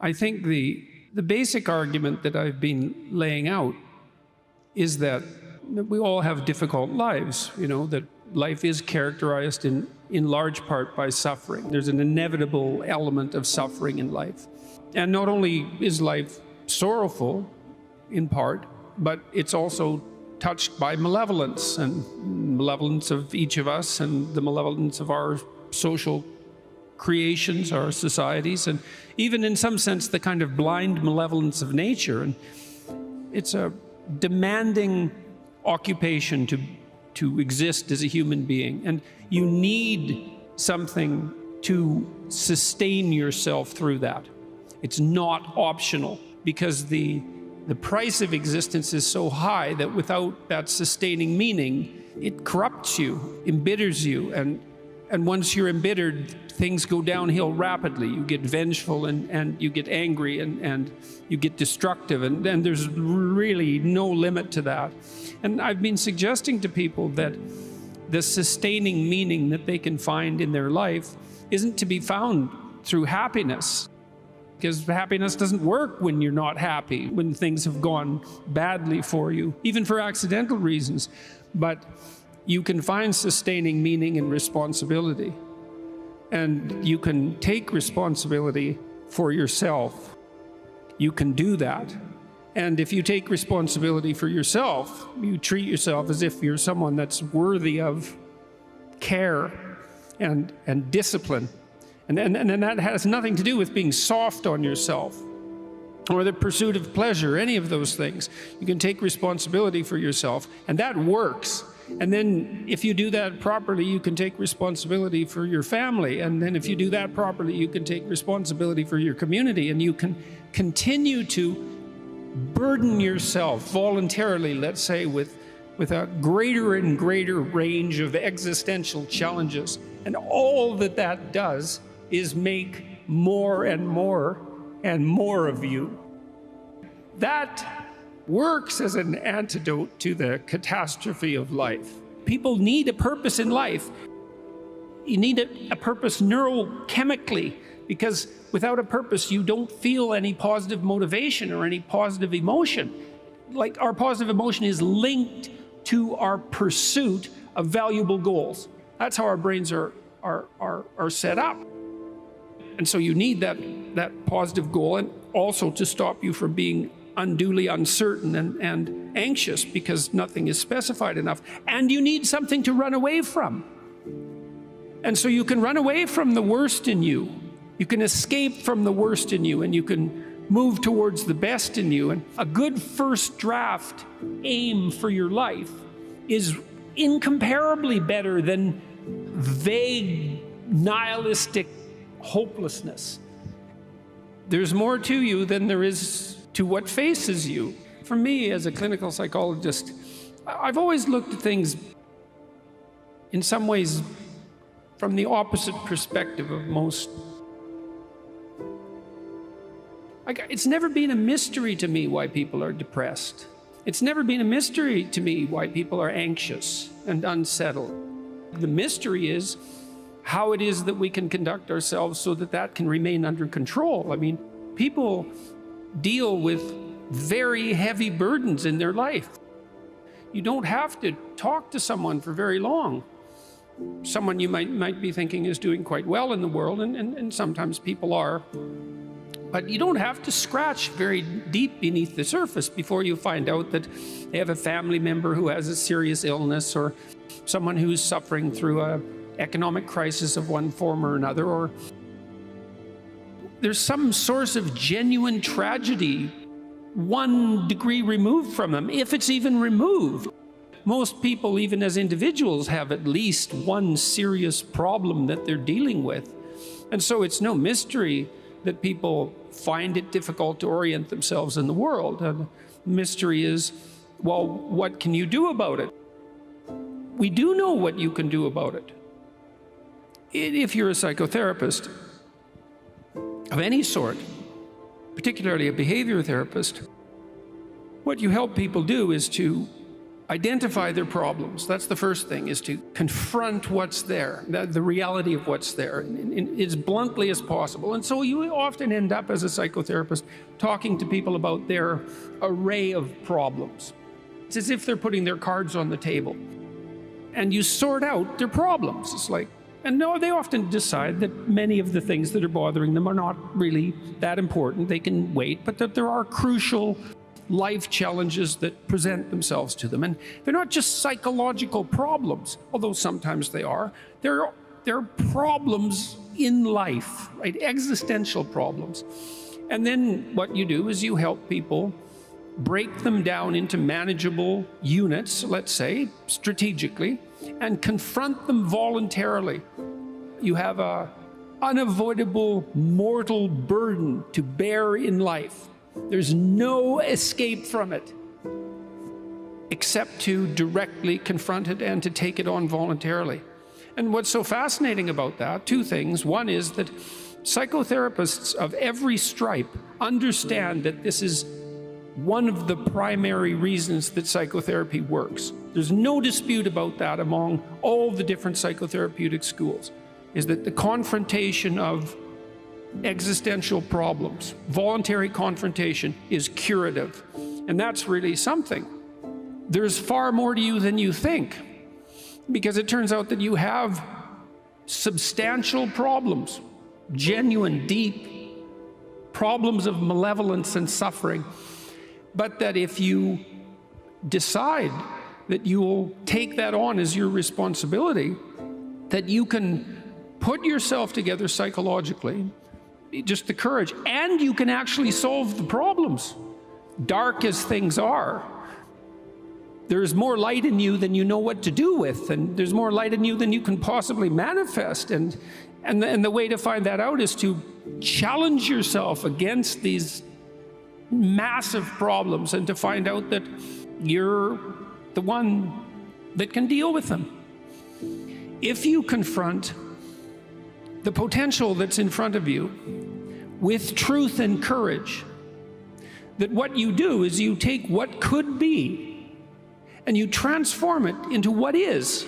I think the basic argument that I've been laying out is that we all have difficult lives, that life is characterized in large part by suffering. There's an inevitable element of suffering in life. And not only is life sorrowful in part, but it's also touched by malevolence, and malevolence of each of us and the malevolence of our social creations, our societies, and even in some sense the kind of blind malevolence of nature. And it's a demanding occupation to exist as a human being, and you need something to sustain yourself through that. It's not optional, because the price of existence is so high that without that sustaining meaning, it corrupts you, embitters you, and once you're embittered, things go downhill rapidly. You get vengeful and you get angry and you get destructive, and there's really no limit to that. And I've been suggesting to people that the sustaining meaning that they can find in their life isn't to be found through happiness, because happiness doesn't work when you're not happy, when things have gone badly for you, even for accidental reasons. But you can find sustaining meaning in responsibility. And you can take responsibility for yourself. You can do that. And if you take responsibility for yourself, you treat yourself as if you're someone that's worthy of care and discipline. And that has nothing to do with being soft on yourself or the pursuit of pleasure, any of those things. You can take responsibility for yourself, and that works. And then if you do that properly, you can take responsibility for your family. And then if you do that properly, you can take responsibility for your community, and you can continue to burden yourself voluntarily, let's say, with a greater and greater range of existential challenges. And all that does is make more and more and more of you. That works as an antidote to the catastrophe of life. People need a purpose in life. You need a purpose neurochemically, because without a purpose, you don't feel any positive motivation or any positive emotion. Like, our positive emotion is linked to our pursuit of valuable goals. That's how our brains are set up. And so you need that positive goal, and also to stop you from being unduly uncertain and anxious because nothing is specified enough. And you need something to run away from. And so you can run away from the worst in you. You can escape from the worst in you, and you can move towards the best in you. And a good first draft aim for your life is incomparably better than vague, nihilistic hopelessness. There's more to you than there is to what faces you. For me, as a clinical psychologist, I've always looked at things in some ways from the opposite perspective of most. It's never been a mystery to me why people are depressed. It's never been a mystery to me why people are anxious and unsettled. The mystery is how it is that we can conduct ourselves so that can remain under control. I mean, people deal with very heavy burdens in their life. You don't have to talk to someone for very long. Someone you might be thinking is doing quite well in the world, and sometimes people are. But you don't have to scratch very deep beneath the surface before you find out that they have a family member who has a serious illness, or someone who's suffering through an economic crisis of one form or another, or there's some source of genuine tragedy 1 degree removed from them, if it's even removed. Most people, even as individuals, have at least one serious problem that they're dealing with. And so it's no mystery that people find it difficult to orient themselves in the world. And the mystery is, well, what can you do about it? We do know what you can do about it. If you're a psychotherapist of any sort, particularly a behavior therapist, what you help people do is to identify their problems. That's the first thing, is to confront what's there, the reality of what's there, as bluntly as possible. And so you often end up as a psychotherapist talking to people about their array of problems. It's as if they're putting their cards on the table. And you sort out their problems. It's like, and no, they often decide that many of the things that are bothering them are not really that important. They can wait, but that there are crucial life challenges that present themselves to them. And they're not just psychological problems, although sometimes they are. They're problems in life, right? Existential problems. And then what you do is you help people break them down into manageable units, let's say, strategically, and confront them voluntarily. You have an unavoidable mortal burden to bear in life. There's no escape from it except to directly confront it and to take it on voluntarily. And what's so fascinating about that, two things. One is that psychotherapists of every stripe understand that this is one of the primary reasons that psychotherapy works. There's no dispute about that among all the different psychotherapeutic schools, is that the confrontation of existential problems, voluntary confrontation, is curative. And that's really something. There's far more to you than you think, because it turns out that you have substantial problems, genuine, deep problems of malevolence and suffering, but that if you decide that you will take that on as your responsibility, that you can put yourself together psychologically, just the courage, and you can actually solve the problems. Dark as things are, there's more light in you than you know what to do with, and there's more light in you than you can possibly manifest. And the way to find that out is to challenge yourself against these massive problems and to find out that you're the one that can deal with them. If you confront the potential that's in front of you with truth and courage, that what you do is you take what could be and you transform it into what is.